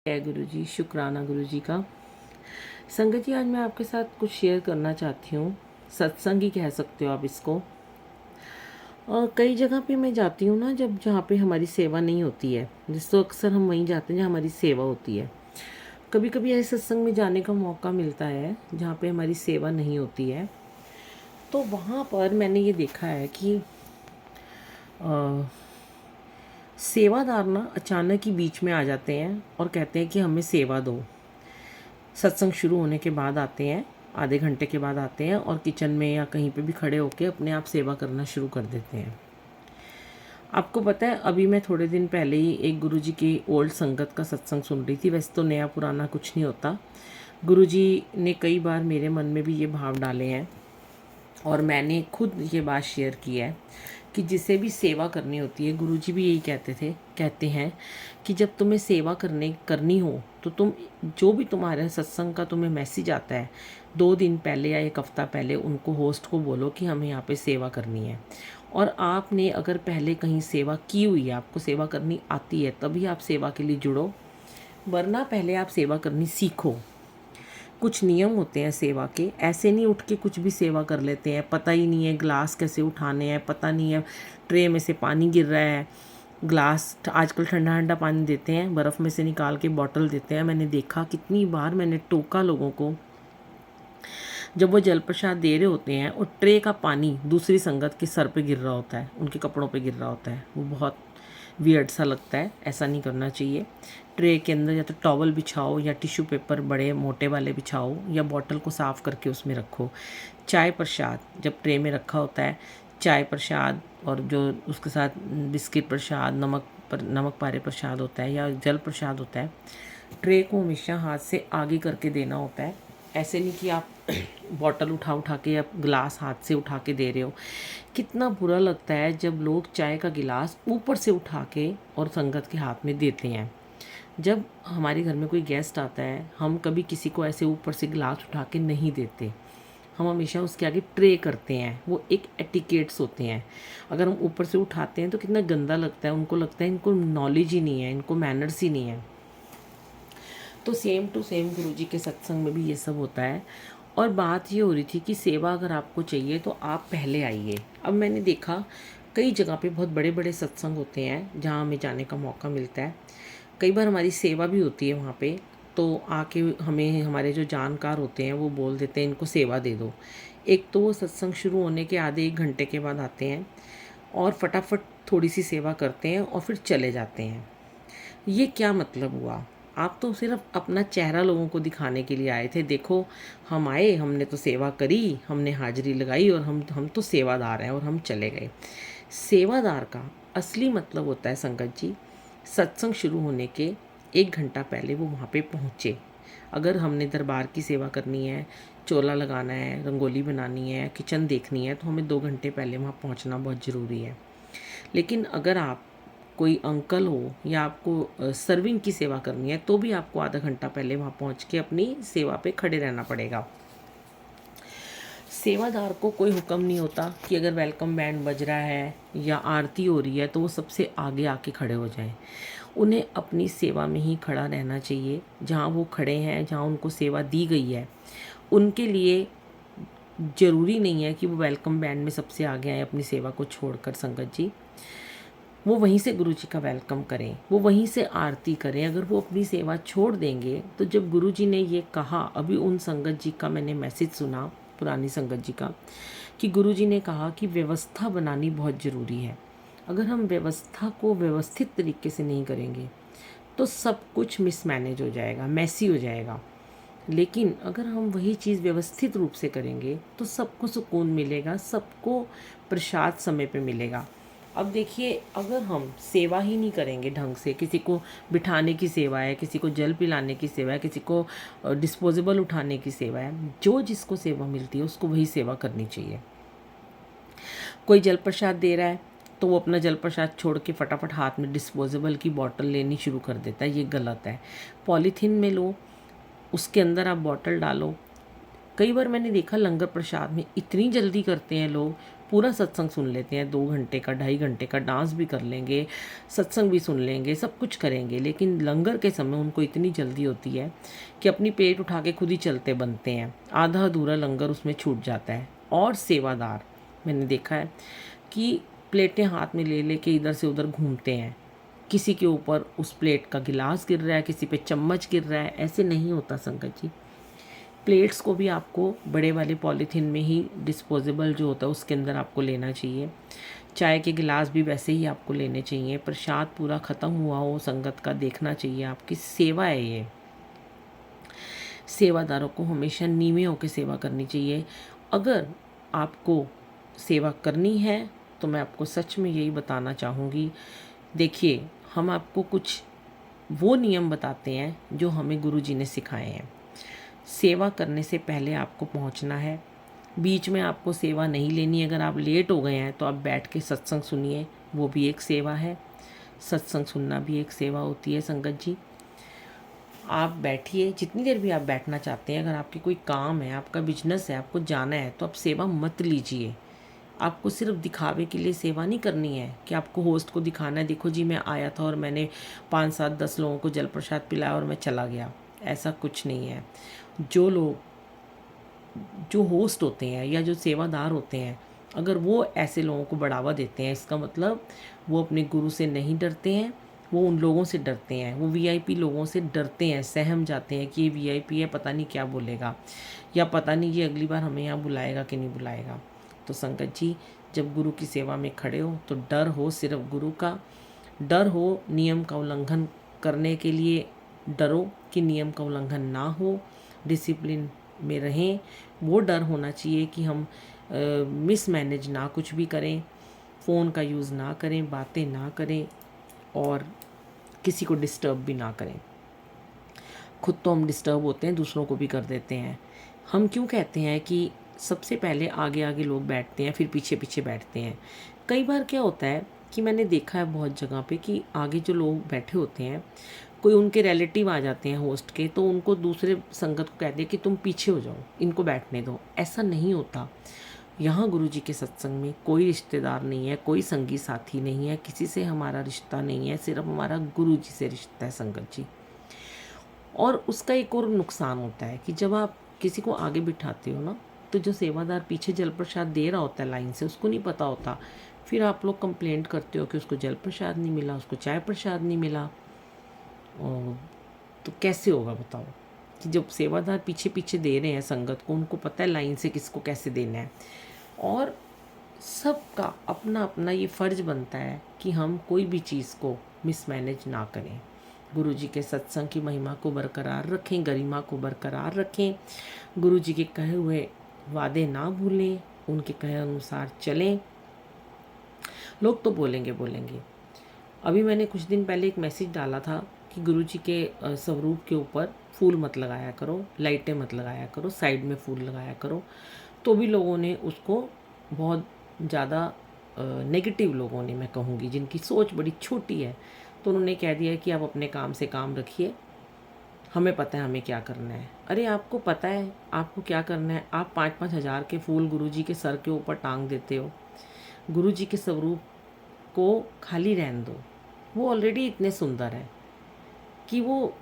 जय गुरु जी, शुक्राना गुरु जी का। संगत जी, आज मैं आपके साथ कुछ शेयर करना चाहती हूँ। सत्संग ही कह सकते हो आप इसको। और कई जगह पे मैं जाती हूँ ना, जहाँ पे हमारी सेवा नहीं होती है, जिस तो अक्सर हम वहीं जाते हैं जहाँ हमारी सेवा होती है। कभी कभी ऐसे सत्संग में जाने का मौका मिलता है जहाँ पे हमारी सेवा नहीं होती है। तो वहाँ पर मैंने ये देखा है कि सेवादार ना अचानक ही बीच में आ जाते हैं और कहते हैं कि हमें सेवा दो। सत्संग शुरू होने के बाद आते हैं, आधे घंटे के बाद आते हैं और किचन में या कहीं पे भी खड़े होके अपने आप सेवा करना शुरू कर देते हैं। आपको पता है, अभी मैं थोड़े दिन पहले ही एक गुरुजी की ओल्ड संगत का सत्संग सुन रही थी। वैसे तो नया पुराना कुछ नहीं होता। गुरुजी ने कई बार मेरे मन में भी ये भाव डाले हैं और मैंने खुद ये बात शेयर की है कि जिसे भी सेवा करनी होती है, गुरुजी भी यही कहते हैं कि जब तुम्हें सेवा करनी हो तो तुम, जो भी तुम्हारे सत्संग का तुम्हें मैसेज आता है, 2 दिन पहले या 1 हफ्ता पहले उनको, होस्ट को बोलो कि हमें यहाँ पे सेवा करनी है। और आपने अगर पहले कहीं सेवा की हुई है, आपको सेवा करनी आती है, तभी आप सेवा के लिए जुड़ो, वरना पहले आप सेवा करनी सीखो। कुछ नियम होते हैं सेवा के। ऐसे नहीं उठ के कुछ भी सेवा कर लेते हैं। पता ही नहीं है ग्लास कैसे उठाने हैं, पता नहीं है ट्रे में से पानी गिर रहा है, ग्लास आजकल ठंडा ठंडा पानी देते हैं, बर्फ़ में से निकाल के बॉटल देते हैं। मैंने देखा, कितनी बार मैंने टोका लोगों को, जब वो जल प्रसाद दे रहे होते हैं और ट्रे का पानी दूसरी संगत के सर पे गिर रहा होता है, उनके कपड़ों पे गिर रहा होता है। वो बहुत वियर्ड सा लगता है। ऐसा नहीं करना चाहिए। ट्रे के अंदर या तो टॉवल बिछाओ या टिश्यू पेपर बड़े मोटे वाले बिछाओ या बॉटल को साफ़ करके उसमें रखो। चाय प्रसाद जब ट्रे में रखा होता है, चाय प्रसाद और जो उसके साथ बिस्किट प्रसाद, नमक पारे प्रसाद होता है या जल प्रसाद होता है, ट्रे को हमेशा हाथ से आगे करके देना होता है। ऐसे नहीं कि आप बॉटल उठा के या गिलास हाथ से उठा के दे रहे हो। कितना बुरा लगता है जब लोग चाय का गिलास ऊपर से उठा के और संगत के हाथ में देते हैं। जब हमारे घर में कोई गेस्ट आता है, हम कभी किसी को ऐसे ऊपर से गिलास उठा के नहीं देते। हम हमेशा उसके आगे ट्रे करते हैं। वो एक एटिकेट्स होते हैं। अगर हम ऊपर से उठाते हैं तो कितना गंदा लगता है। उनको लगता है इनको नॉलेज ही नहीं है, इनको मैनर्स ही नहीं है। तो सेम टू सेम गुरुजी के सत्संग में भी ये सब होता है। और बात ये हो रही थी कि सेवा अगर आपको चाहिए तो आप पहले आइए। अब मैंने देखा कई जगह पे बहुत बड़े बड़े सत्संग होते हैं जहाँ हमें जाने का मौका मिलता है। कई बार हमारी सेवा भी होती है वहाँ पे, तो आके हमें हमारे जो जानकार होते हैं वो बोल देते हैं इनको सेवा दे दो। एक तो वो सत्संग शुरू होने के आधे 1 घंटे के बाद आते हैं और फटाफट थोड़ी सी सेवा करते हैं और फिर चले जाते हैं। ये क्या मतलब हुआ? आप तो सिर्फ अपना चेहरा लोगों को दिखाने के लिए आए थे। देखो, हम आए, हमने तो सेवा करी, हमने हाजिरी लगाई और हम तो सेवादार हैं और हम चले गए। सेवादार का असली मतलब होता है संगत जी, सत्संग शुरू होने के 1 घंटा पहले वो वहाँ पे पहुँचे। अगर हमने दरबार की सेवा करनी है, चोला लगाना है, रंगोली बनानी है, किचन देखनी है, तो हमें 2 घंटे पहले वहाँ पहुँचना बहुत ज़रूरी है। लेकिन अगर आप कोई अंकल हो या आपको सर्विंग की सेवा करनी है, तो भी आपको आधा घंटा पहले वहाँ पहुँच के अपनी सेवा पे खड़े रहना पड़ेगा। सेवादार को कोई हुक्म नहीं होता कि अगर वेलकम बैंड बज रहा है या आरती हो रही है तो वो सबसे आगे आके खड़े हो जाएं। उन्हें अपनी सेवा में ही खड़ा रहना चाहिए। जहाँ वो खड़े हैं, जहाँ उनको सेवा दी गई है, उनके लिए ज़रूरी नहीं है कि वो वेलकम बैंड में सबसे आगे आए अपनी सेवा को छोड़कर। संगत जी, वो वहीं से गुरु जी का वेलकम करें, वो वहीं से आरती करें। अगर वो अपनी सेवा छोड़ देंगे तो जब गुरु जी ने ये कहा, अभी उन संगत जी का मैंने मैसेज सुना, पुरानी संगत जी का, कि गुरु जी ने कहा कि व्यवस्था बनानी बहुत ज़रूरी है। अगर हम व्यवस्था को व्यवस्थित तरीके से नहीं करेंगे तो सब कुछ मिसमैनेज हो जाएगा, मैसी हो जाएगा। लेकिन अगर हम वही चीज़ व्यवस्थित रूप से करेंगे तो सबको सुकून मिलेगा, सबको प्रसाद समय पे मिलेगा। अब देखिए, अगर हम सेवा ही नहीं करेंगे ढंग से, किसी को बिठाने की सेवा है, किसी को जल पिलाने की सेवा है, किसी को डिस्पोजेबल उठाने की सेवा है, जो जिसको सेवा मिलती है उसको वही सेवा करनी चाहिए। कोई जल प्रसाद दे रहा है तो वो अपना जल प्रसाद छोड़ के फटाफट हाथ में डिस्पोजेबल की बॉटल लेनी शुरू कर देता है। ये गलत है। पॉलीथीन में लो, उसके अंदर आप बॉटल डालो। कई बार मैंने देखा लंगर प्रसाद में इतनी जल्दी करते हैं लोग, पूरा सत्संग सुन लेते हैं, 2 घंटे का, 2.5 घंटे का, डांस भी कर लेंगे, सत्संग भी सुन लेंगे, सब कुछ करेंगे, लेकिन लंगर के समय उनको इतनी जल्दी होती है कि अपनी प्लेट उठा के खुद ही चलते बनते हैं, आधा अधूरा लंगर उसमें छूट जाता है। और सेवादार मैंने देखा है कि प्लेटें हाथ में ले लेके इधर से उधर घूमते हैं, किसी के ऊपर उस प्लेट का गिलास गिर रहा है, किसी पे चम्मच गिर रहा है। ऐसे नहीं होता संगत जी। प्लेट्स को भी आपको बड़े वाले पॉलीथीन में ही, डिस्पोजेबल जो होता है उसके अंदर आपको लेना चाहिए। चाय के गिलास भी वैसे ही आपको लेने चाहिए। प्रसाद पूरा ख़त्म हुआ हो संगत का देखना चाहिए, आपकी सेवा है ये। सेवादारों को हमेशा नीवे होकर सेवा करनी चाहिए। अगर आपको सेवा करनी है तो मैं आपको सच में यही बताना चाहूँगी, देखिए हम आपको कुछ वो नियम बताते हैं जो हमें गुरुजी ने सिखाए हैं। सेवा करने से पहले आपको पहुंचना है, बीच में आपको सेवा नहीं लेनी। अगर आप लेट हो गए हैं तो आप बैठ के सत्संग सुनिए, वो भी एक सेवा है। सत्संग सुनना भी एक सेवा होती है संगत जी। आप बैठिए जितनी देर भी आप बैठना चाहते हैं। अगर आपके कोई काम है, आपका बिजनेस है, आपको जाना है, तो आप सेवा मत लीजिए। आपको सिर्फ दिखावे के लिए सेवा नहीं करनी है कि आपको होस्ट को दिखाना है, देखो जी मैं आया था और मैंने 5, 7, 10 लोगों को जल प्रसाद पिलाया और मैं चला गया। ऐसा कुछ नहीं है। जो लोग, जो होस्ट होते हैं या जो सेवादार होते हैं, अगर वो ऐसे लोगों को बढ़ावा देते हैं, इसका मतलब वो अपने गुरु से नहीं डरते हैं, वो उन लोगों से डरते हैं। वो वीआईपी लोगों से डरते हैं, सहम जाते हैं कि ये वीआईपी है, पता नहीं क्या बोलेगा, या पता नहीं ये अगली बार हमें यहाँ बुलाएगा कि नहीं बुलाएगा। तो संगत जी, जब गुरु की सेवा में खड़े हो तो डर हो सिर्फ गुरु का, डर हो नियम का उल्लंघन करने के लिए, डरो कि नियम का उल्लंघन ना हो, डिसिप्लिन में रहें। वो डर होना चाहिए कि हम मिसमैनेज ना कुछ भी करें, फ़ोन का यूज़ ना करें, बातें ना करें और किसी को डिस्टर्ब भी ना करें। खुद तो हम डिस्टर्ब होते हैं, दूसरों को भी कर देते हैं। हम क्यों कहते हैं कि सबसे पहले आगे आगे लोग बैठते हैं, फिर पीछे पीछे बैठते हैं। कई बार क्या होता है कि मैंने देखा है बहुत जगह पे कि आगे जो लोग बैठे होते हैं, कोई उनके रिलेटिव आ जाते हैं होस्ट के, तो उनको दूसरे संगत को कहते हैं कि तुम पीछे हो जाओ, इनको बैठने दो। ऐसा नहीं होता। यहाँ गुरु जी के सत्संग में कोई रिश्तेदार नहीं है, कोई संगी साथी नहीं है, किसी से हमारा रिश्ता नहीं है, सिर्फ हमारा गुरु जी से रिश्ता है संगत जी। और उसका एक और नुकसान होता है कि जब आप किसी को आगे बिठाते हो ना, तो जो सेवादार पीछे जल प्रसाद दे रहा होता है लाइन से, उसको नहीं पता होता। फिर आप लोग कंप्लेंट करते हो कि उसको जल प्रसाद नहीं मिला, उसको चाय प्रसाद नहीं मिला। तो कैसे होगा बताओ, कि जब सेवादार पीछे पीछे दे रहे हैं संगत को, उनको पता है लाइन से किसको कैसे देना है। और सबका अपना अपना ये फ़र्ज बनता है कि हम कोई भी चीज़ को मिसमैनेज ना करें। गुरु जी के सत्संग की महिमा को बरकरार रखें, गरिमा को बरकरार रखें, गुरु जी के कहे हुए वादे ना भूलें, उनके कहे अनुसार चलें। लोग तो बोलेंगे बोलेंगे। अभी मैंने कुछ दिन पहले एक मैसेज डाला था कि गुरु जी के स्वरूप के ऊपर फूल मत लगाया करो, लाइटें मत लगाया करो, साइड में फूल लगाया करो। तो भी लोगों ने उसको बहुत ज़्यादा नेगेटिव लोगों ने, मैं कहूँगी जिनकी सोच बड़ी छोटी है, तो उन्होंने कह दिया कि आप अपने काम से काम रखिए, हमें पता है हमें क्या करना है। अरे आपको पता है आपको क्या करना है? आप 5-5 हज़ार के फूल गुरु जी के सर के ऊपर टांग देते हो। गुरु जी के स्वरूप को खाली रहने दो, वो ऑलरेडी इतने सुंदर है कि वो,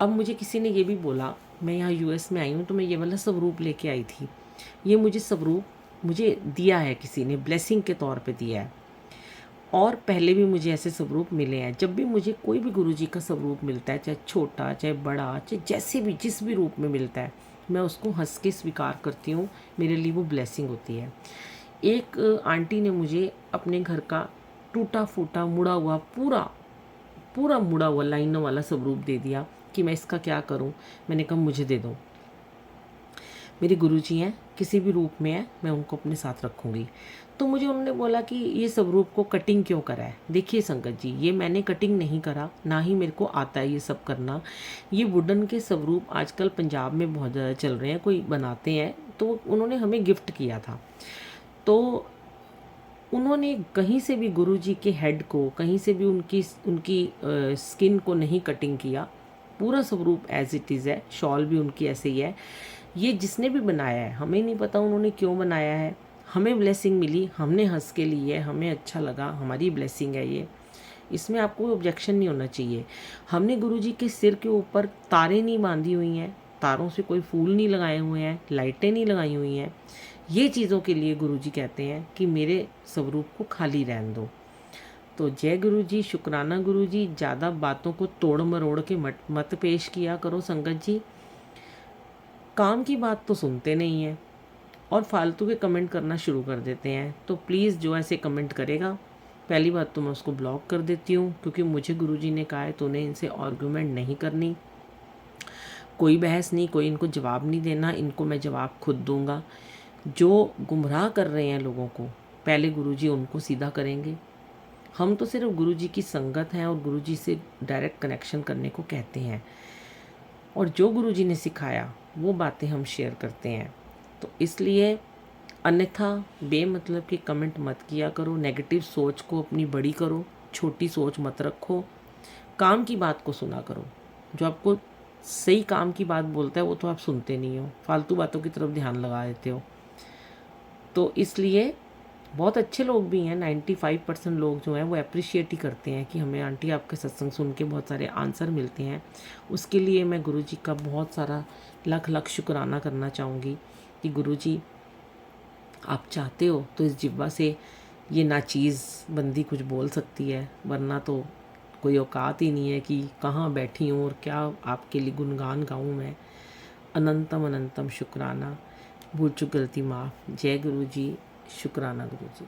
अब मुझे किसी ने ये भी बोला, मैं यहाँ यूएस में आई हूँ तो मैं ये वाला स्वरूप लेके आई थी। ये मुझे स्वरूप मुझे दिया है, किसी ने ब्लेसिंग के तौर पे दिया है। और पहले भी मुझे ऐसे स्वरूप मिले हैं। जब भी मुझे कोई भी गुरु जी का स्वरूप मिलता है, चाहे छोटा चाहे बड़ा, चाहे जैसे भी जिस भी रूप में मिलता है, मैं उसको हंस के स्वीकार करती हूँ। मेरे लिए वो ब्लेसिंग होती है। एक आंटी ने मुझे अपने घर का टूटा फूटा मुड़ा हुआ पूरा मुड़ा हुआ लाइनों वाला स्वरूप दे दिया कि मैं इसका क्या करूं। मैंने कहा मुझे दे दो, मेरे गुरुजी हैं, किसी भी रूप में है, मैं उनको अपने साथ रखूँगी। तो मुझे उन्होंने बोला कि ये स्वरूप को कटिंग क्यों करा है। देखिए संगत जी, ये मैंने कटिंग नहीं करा, ना ही मेरे को आता है ये सब करना। ये वुडन के स्वरूप आजकल पंजाब में बहुत ज़्यादा चल रहे हैं, कोई बनाते हैं, तो उन्होंने हमें गिफ्ट किया था। तो उन्होंने कहीं से भी गुरुजी के हेड को, कहीं से भी उनकी स्किन को नहीं कटिंग किया। पूरा स्वरूप एज इट इज़ है, शॉल भी उनकी ऐसे ही है। ये जिसने भी बनाया है, हमें नहीं पता उन्होंने क्यों बनाया है। हमें ब्लेसिंग मिली, हमने हंस के ली है, हमें अच्छा लगा, हमारी ब्लेसिंग है ये, इसमें आपको कोई ऑब्जेक्शन नहीं होना चाहिए। हमने गुरुजी के सिर के ऊपर तारे नहीं बांधी हुई हैं, तारों से कोई फूल नहीं लगाए हुए हैं, लाइटें नहीं लगाई हुई हैं, ये चीज़ों के लिए गुरुजी कहते हैं कि मेरे स्वरूप को खाली रहने दो। तो जय गुरुजी, शुक्राना गुरुजी। ज़्यादा बातों को तोड़ मरोड़ के मत पेश किया करो संगत जी। काम की बात तो सुनते नहीं हैं और फालतू के कमेंट करना शुरू कर देते हैं। तो प्लीज़ जो ऐसे कमेंट करेगा, पहली बात तो मैं उसको ब्लॉक कर देती हूँ, क्योंकि मुझे गुरुजी ने कहा है तो उन्हें इनसे आर्गुमेंट नहीं करनी, कोई बहस नहीं, कोई इनको जवाब नहीं देना, इनको मैं जवाब खुद दूंगा। जो गुमराह कर रहे हैं लोगों को, पहले गुरुजी उनको सीधा करेंगे। हम तो सिर्फ गुरुजी की संगत हैं और गुरुजी से डायरेक्ट कनेक्शन करने को कहते हैं, और जो गुरुजी ने सिखाया वो बातें हम शेयर करते हैं। तो इसलिए अन्यथा बेमतलब के कमेंट मत किया करो, नेगेटिव सोच को अपनी बड़ी करो, छोटी सोच मत रखो, काम की बात को सुना करो। जो आपको सही काम की बात बोलता है वो तो आप सुनते नहीं हो, फालतू बातों की तरफ ध्यान लगा देते हो। तो इसलिए बहुत अच्छे लोग भी हैं, 95% लोग जो हैं वो अप्रिशिएट ही करते हैं कि हमें आंटी आपके सत्संग सुन के बहुत सारे आंसर मिलते हैं। उसके लिए मैं गुरुजी का बहुत सारा लाख लाख शुक्राना करना चाहूँगी कि गुरुजी आप चाहते हो तो इस जिह्वा से ये नाचीज़ बंदी कुछ बोल सकती है, वरना तो कोई औकात ही नहीं है कि कहाँ बैठी हूँ और क्या आपके लिए गुणगान गाऊँ मैं। अनंतम अनंतम शुक्राना, भूल चूक गलती माफ़। जय गुरुजी, शुक्राना गुरुजी।